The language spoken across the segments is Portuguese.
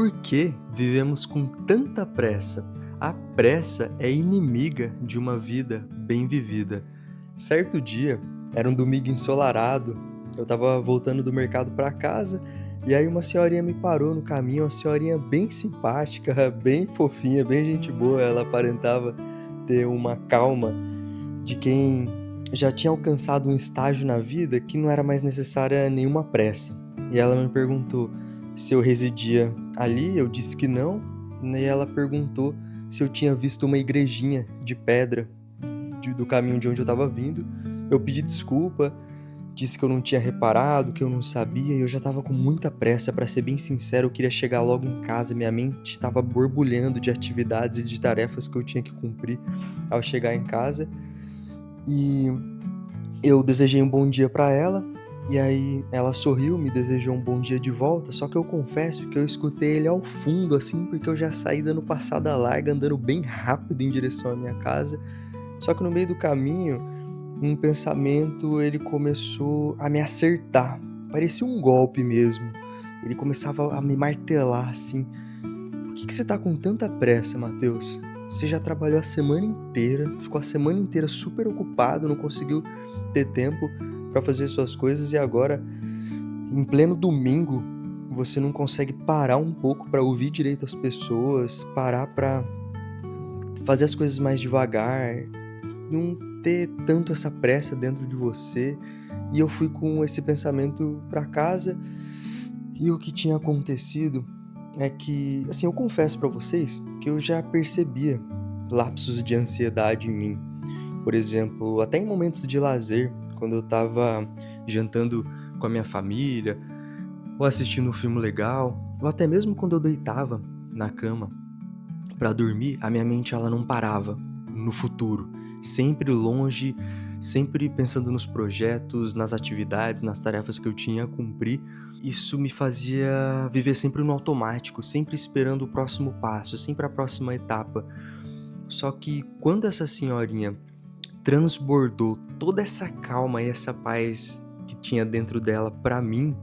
Por que vivemos com tanta pressa? A pressa é inimiga de uma vida bem vivida. Certo dia, era um domingo ensolarado, eu estava voltando do mercado para casa e aí uma senhorinha me parou no caminho, uma senhorinha bem simpática, bem fofinha, bem gente boa. Ela aparentava ter uma calma de quem já tinha alcançado um estágio na vida que não era mais necessária nenhuma pressa. E ela me perguntou se eu residia ali, eu disse que não, e ela perguntou se eu tinha visto uma igrejinha de pedra do caminho de onde eu estava vindo. Eu pedi desculpa, disse que eu não tinha reparado, que eu não sabia, e eu já estava com muita pressa. Para ser bem sincero, eu queria chegar logo em casa, minha mente estava borbulhando de atividades e de tarefas que eu tinha que cumprir ao chegar em casa. E eu desejei um bom dia para ela, e aí ela sorriu, me desejou um bom dia de volta, só que eu confesso que eu escutei ele ao fundo, assim, porque eu já saí dando passada larga, andando bem rápido em direção à minha casa. Só que no meio do caminho, um pensamento, ele começou a me acertar, parecia um golpe mesmo. Ele começava a me martelar, assim: "Por que você tá com tanta pressa, Matheus? Você já trabalhou a semana inteira, ficou a semana inteira super ocupado, não conseguiu ter tempo pra fazer suas coisas e agora, em pleno domingo, você não consegue parar um pouco pra ouvir direito as pessoas, parar pra fazer as coisas mais devagar, não ter tanto essa pressa dentro de você". E eu fui com esse pensamento pra casa, e o que tinha acontecido é que, assim, eu confesso pra vocês que eu já percebia lapsos de ansiedade em mim. Por exemplo, até em momentos de lazer, quando eu estava jantando com a minha família, ou assistindo um filme legal, ou até mesmo quando eu deitava na cama para dormir, a minha mente ela não parava no futuro, sempre longe, sempre pensando nos projetos, nas atividades, nas tarefas que eu tinha a cumprir. Isso me fazia viver sempre no automático, sempre esperando o próximo passo, sempre a próxima etapa. Só que quando essa senhorinha transbordou toda essa calma e essa paz que tinha dentro dela pra mim,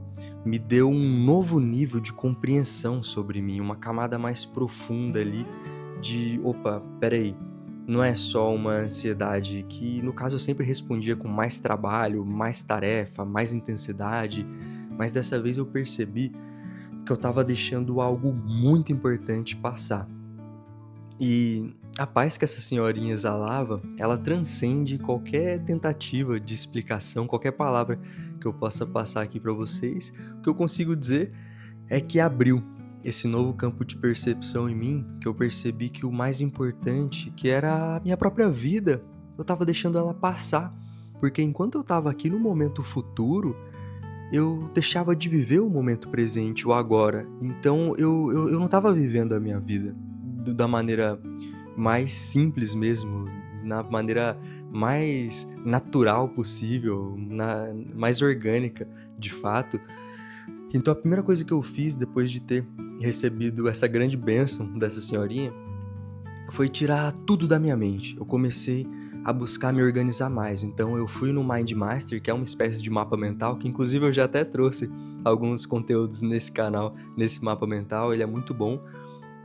me deu um novo nível de compreensão sobre mim, uma camada mais profunda ali de: "Opa, espera aí, não é só uma ansiedade", que no caso eu sempre respondia com mais trabalho, mais tarefa, mais intensidade, mas dessa vez eu percebi que eu estava deixando algo muito importante passar. E a paz que essa senhorinha exalava, ela transcende qualquer tentativa de explicação, qualquer palavra que eu possa passar aqui para vocês. O que eu consigo dizer é que abriu esse novo campo de percepção em mim, que eu percebi que o mais importante, que era a minha própria vida, eu estava deixando ela passar. Porque enquanto eu estava aqui no momento futuro, eu deixava de viver o momento presente, o agora. Então eu não estava vivendo a minha vida da maneira mais simples mesmo, na maneira mais natural possível, mais orgânica, de fato. Então a primeira coisa que eu fiz depois de ter recebido essa grande bênção dessa senhorinha foi tirar tudo da minha mente. Eu comecei a buscar me organizar mais. Então eu fui no Mind Master, que é uma espécie de mapa mental, que inclusive eu já até trouxe alguns conteúdos nesse canal, nesse mapa mental, ele é muito bom.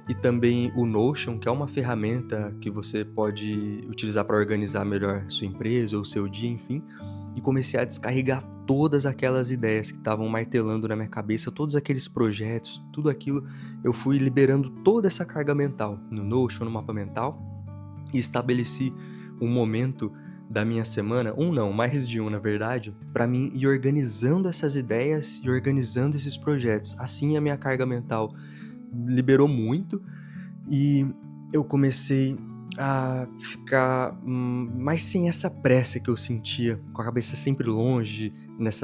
E também o Notion, que é uma ferramenta que você pode utilizar para organizar melhor sua empresa ou seu dia, enfim. E comecei a descarregar todas aquelas ideias que estavam martelando na minha cabeça, todos aqueles projetos, tudo aquilo, eu fui liberando toda essa carga mental no Notion, no mapa mental, e estabeleci um momento da minha semana, um não, mais de um na verdade, para mim ir organizando essas ideias e organizando esses projetos. Assim a minha carga mental liberou muito e eu comecei a ficar mais sem essa pressa que eu sentia, com a cabeça sempre longe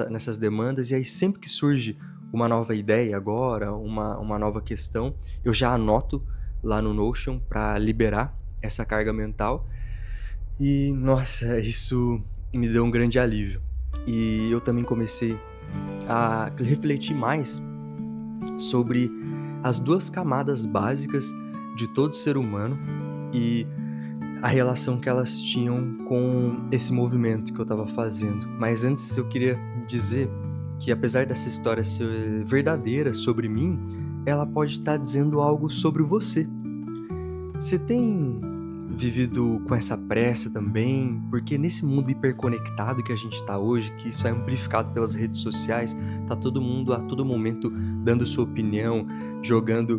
nessas demandas. E aí sempre que surge uma nova ideia agora, uma nova questão, eu já anoto lá no Notion para liberar essa carga mental. E nossa, isso me deu um grande alívio. E eu também comecei a refletir mais sobre as duas camadas básicas de todo ser humano e a relação que elas tinham com esse movimento que eu estava fazendo. Mas antes eu queria dizer que apesar dessa história ser verdadeira sobre mim, ela pode estar dizendo algo sobre você. Você tem vivido com essa pressa também? Porque nesse mundo hiperconectado que a gente está hoje, que isso é amplificado pelas redes sociais, tá todo mundo a todo momento dando sua opinião, jogando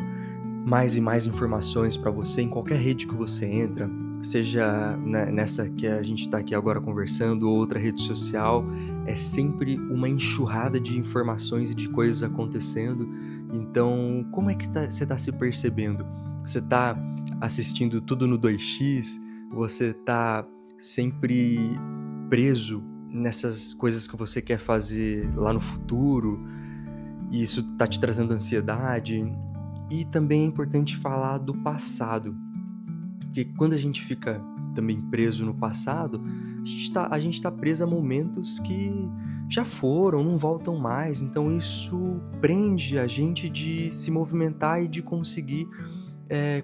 mais e mais informações para você em qualquer rede que você entra, seja nessa que a gente está aqui agora conversando ou outra rede social, é sempre uma enxurrada de informações e de coisas acontecendo. Então, como é que você está se percebendo? Você está assistindo tudo no 2x? Você está sempre preso nessas coisas que você quer fazer lá no futuro? E isso está te trazendo ansiedade? E também é importante falar do passado, porque quando a gente fica também preso no passado, a gente tá preso a momentos que já foram, não voltam mais, então isso prende a gente de se movimentar e de conseguir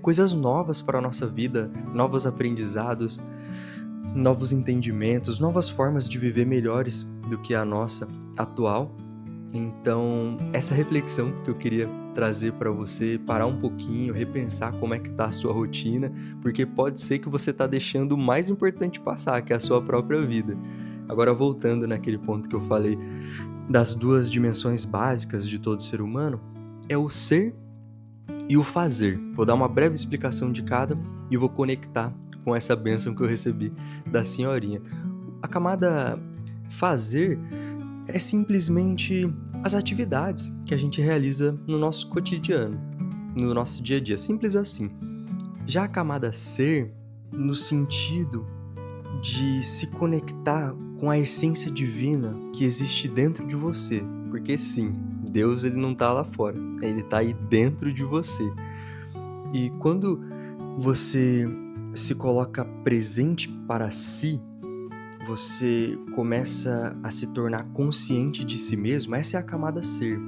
coisas novas para a nossa vida, novos aprendizados, novos entendimentos, novas formas de viver melhores do que a nossa atual. Então, essa reflexão que eu queria trazer para você, parar um pouquinho, repensar como é que tá a sua rotina, porque pode ser que você tá deixando o mais importante passar, que é a sua própria vida. Agora, voltando naquele ponto que eu falei das duas dimensões básicas de todo ser humano, é o ser e o fazer. Vou dar uma breve explicação de cada e vou conectar com essa bênção que eu recebi da senhorinha. A camada fazer é simplesmente as atividades que a gente realiza no nosso cotidiano, no nosso dia a dia, simples assim. Já a camada ser, no sentido de se conectar com a essência divina que existe dentro de você, porque sim, Deus ele não está lá fora, ele está aí dentro de você. E quando você se coloca presente para si, você começa a se tornar consciente de si mesmo. Essa é a camada ser.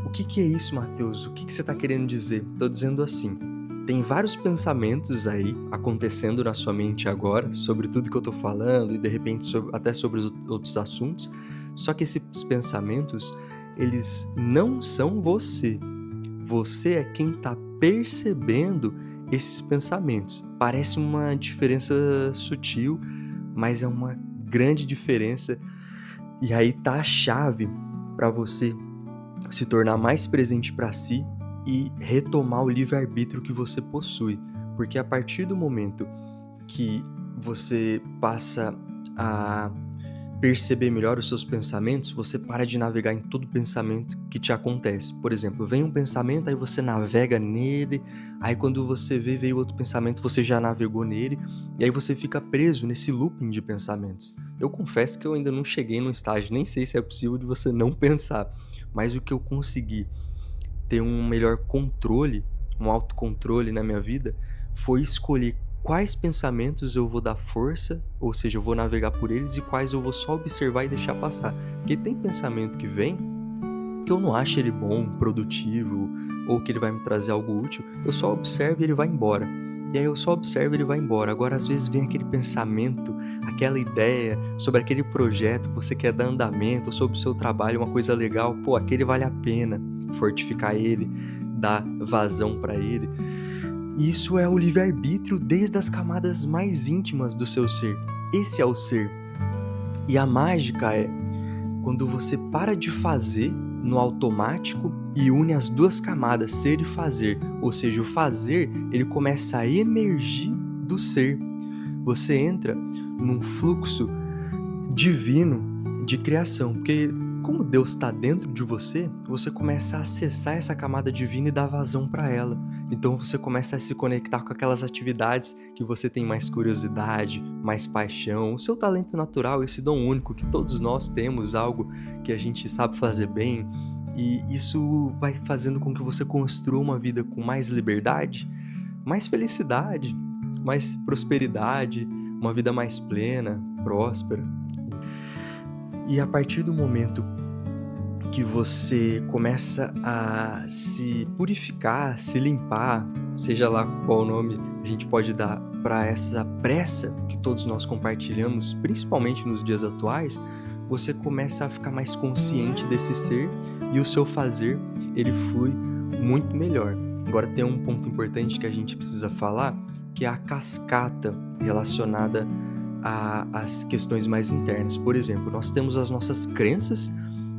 O que é isso, Matheus? O que você está querendo dizer? Estou dizendo assim, tem vários pensamentos aí acontecendo na sua mente agora, sobre tudo que eu estou falando e de repente até sobre os outros assuntos, só que esses pensamentos, eles não são você. Você é quem está percebendo esses pensamentos. Parece uma diferença sutil, mas é uma grande diferença, e aí tá a chave para você se tornar mais presente para si e retomar o livre-arbítrio que você possui, porque a partir do momento que você passa a perceber melhor os seus pensamentos, você para de navegar em todo pensamento que te acontece. Por exemplo, vem um pensamento, aí você navega nele, aí quando você veio outro pensamento, você já navegou nele, e aí você fica preso nesse looping de pensamentos. Eu confesso que eu ainda não cheguei num estágio, nem sei se é possível de você não pensar, mas o que eu consegui ter um melhor controle, um autocontrole na minha vida, foi escolher quais pensamentos eu vou dar força, ou seja, eu vou navegar por eles, e quais eu vou só observar e deixar passar. Porque tem pensamento que vem que eu não acho ele bom, produtivo, ou que ele vai me trazer algo útil, eu só observo e ele vai embora. E aí eu só observo e ele vai embora. Agora, às vezes vem aquele pensamento, aquela ideia sobre aquele projeto que você quer dar andamento, ou sobre o seu trabalho, uma coisa legal, pô, aquele vale a pena fortificar ele, dar vazão para ele. Isso é o livre-arbítrio desde as camadas mais íntimas do seu ser. Esse é o ser. E a mágica é quando você para de fazer no automático e une as duas camadas, ser e fazer. Ou seja, o fazer, ele começa a emergir do ser. Você entra num fluxo divino de criação, porque como Deus está dentro de você, você começa a acessar essa camada divina e dar vazão para ela. Então você começa a se conectar com aquelas atividades que você tem mais curiosidade, mais paixão, o seu talento natural, esse dom único que todos nós temos, algo que a gente sabe fazer bem, e isso vai fazendo com que você construa uma vida com mais liberdade, mais felicidade, mais prosperidade, uma vida mais plena, próspera. E a partir do momento que você começa a se purificar, se limpar, seja lá qual nome a gente pode dar para essa pressa que todos nós compartilhamos, principalmente nos dias atuais, você começa a ficar mais consciente desse ser e o seu fazer, ele flui muito melhor. Agora tem um ponto importante que a gente precisa falar, que é a cascata relacionada às questões mais internas. Por exemplo, nós temos as nossas crenças,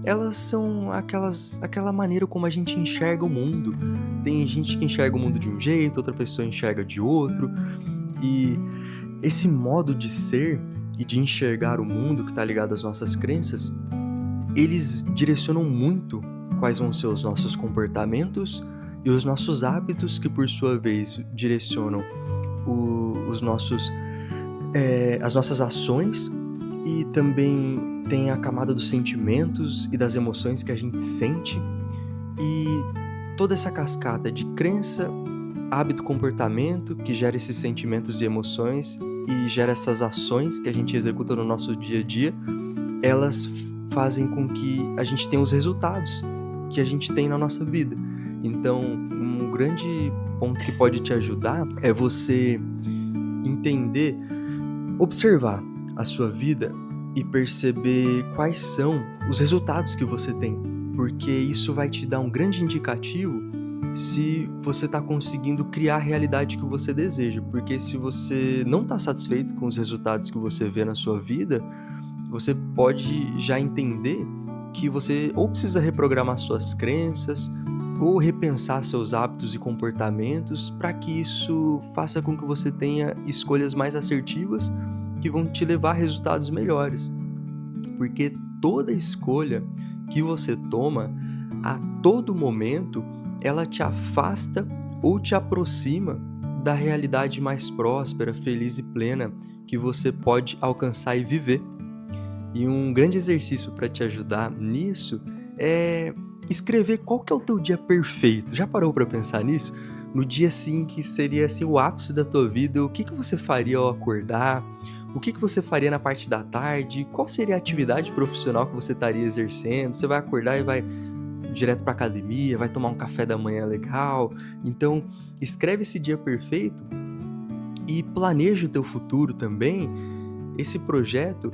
elas são aquela maneira como a gente enxerga o mundo. Tem gente que enxerga o mundo de um jeito, outra pessoa enxerga de outro, e esse modo de ser e de enxergar o mundo que está ligado às nossas crenças, eles direcionam muito quais vão ser os nossos comportamentos e os nossos hábitos, que por sua vez direcionam as nossas ações, e também tem a camada dos sentimentos e das emoções que a gente sente, e toda essa cascata de crença, hábito, comportamento que gera esses sentimentos e emoções e gera essas ações que a gente executa no nosso dia a dia, elas fazem com que a gente tenha os resultados que a gente tem na nossa vida. Então, um grande ponto que pode te ajudar é você entender, observar a sua vida e perceber quais são os resultados que você tem, porque isso vai te dar um grande indicativo se você está conseguindo criar a realidade que você deseja. Porque se você não está satisfeito com os resultados que você vê na sua vida, você pode já entender que você ou precisa reprogramar suas crenças ou repensar seus hábitos e comportamentos para que isso faça com que você tenha escolhas mais assertivas que vão te levar a resultados melhores. Porque toda escolha que você toma, a todo momento, ela te afasta ou te aproxima da realidade mais próspera, feliz e plena que você pode alcançar e viver. E um grande exercício para te ajudar nisso é escrever qual que é o teu dia perfeito. Já parou para pensar nisso? No dia assim que seria assim, o ápice da tua vida, o que você faria ao acordar? O que você faria na parte da tarde? Qual seria a atividade profissional que você estaria exercendo? Você vai acordar e vai direto para academia, vai tomar um café da manhã legal? Então, escreve esse dia perfeito e planeja o teu futuro também. Esse projeto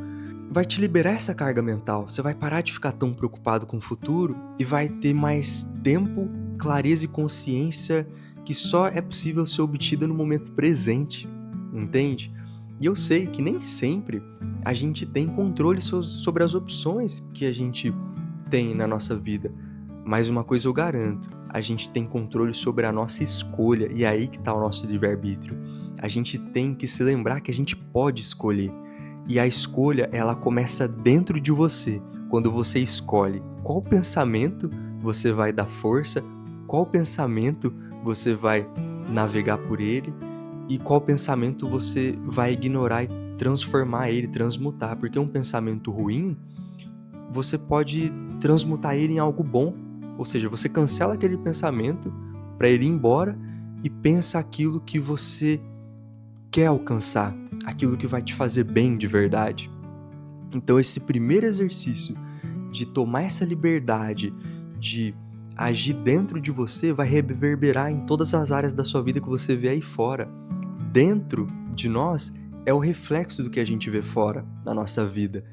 vai te liberar essa carga mental. Você vai parar de ficar tão preocupado com o futuro e vai ter mais tempo, clareza e consciência que só é possível ser obtida no momento presente, entende? E eu sei que nem sempre a gente tem controle sobre as opções que a gente tem na nossa vida, mas uma coisa eu garanto, a gente tem controle sobre a nossa escolha, e é aí que está o nosso livre-arbítrio. A gente tem que se lembrar que a gente pode escolher. E a escolha, ela começa dentro de você, quando você escolhe qual pensamento você vai dar força, qual pensamento você vai navegar por ele e qual pensamento você vai ignorar e transformar ele, transmutar. Porque um pensamento ruim, você pode transmutar ele em algo bom, ou seja, você cancela aquele pensamento para ele ir embora e pensa aquilo que você quer alcançar, aquilo que vai te fazer bem de verdade. Então esse primeiro exercício de tomar essa liberdade, de agir dentro de você, vai reverberar em todas as áreas da sua vida que você vê aí fora. Dentro de nós é o reflexo do que a gente vê fora na nossa vida.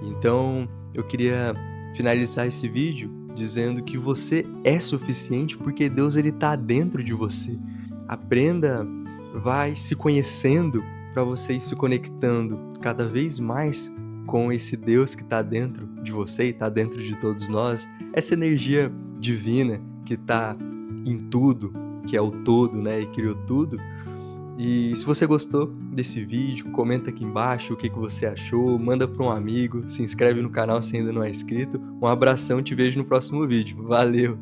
Então eu queria finalizar esse vídeo dizendo que você é suficiente porque Deus está dentro de você. Aprenda, vai se conhecendo para você ir se conectando cada vez mais com esse Deus que está dentro de você e está dentro de todos nós, essa energia divina que está em tudo, que é o todo, né, e criou tudo. E se você gostou desse vídeo, comenta aqui embaixo o que você achou, manda para um amigo, se inscreve no canal se ainda não é inscrito. Um abração, te vejo no próximo vídeo. Valeu!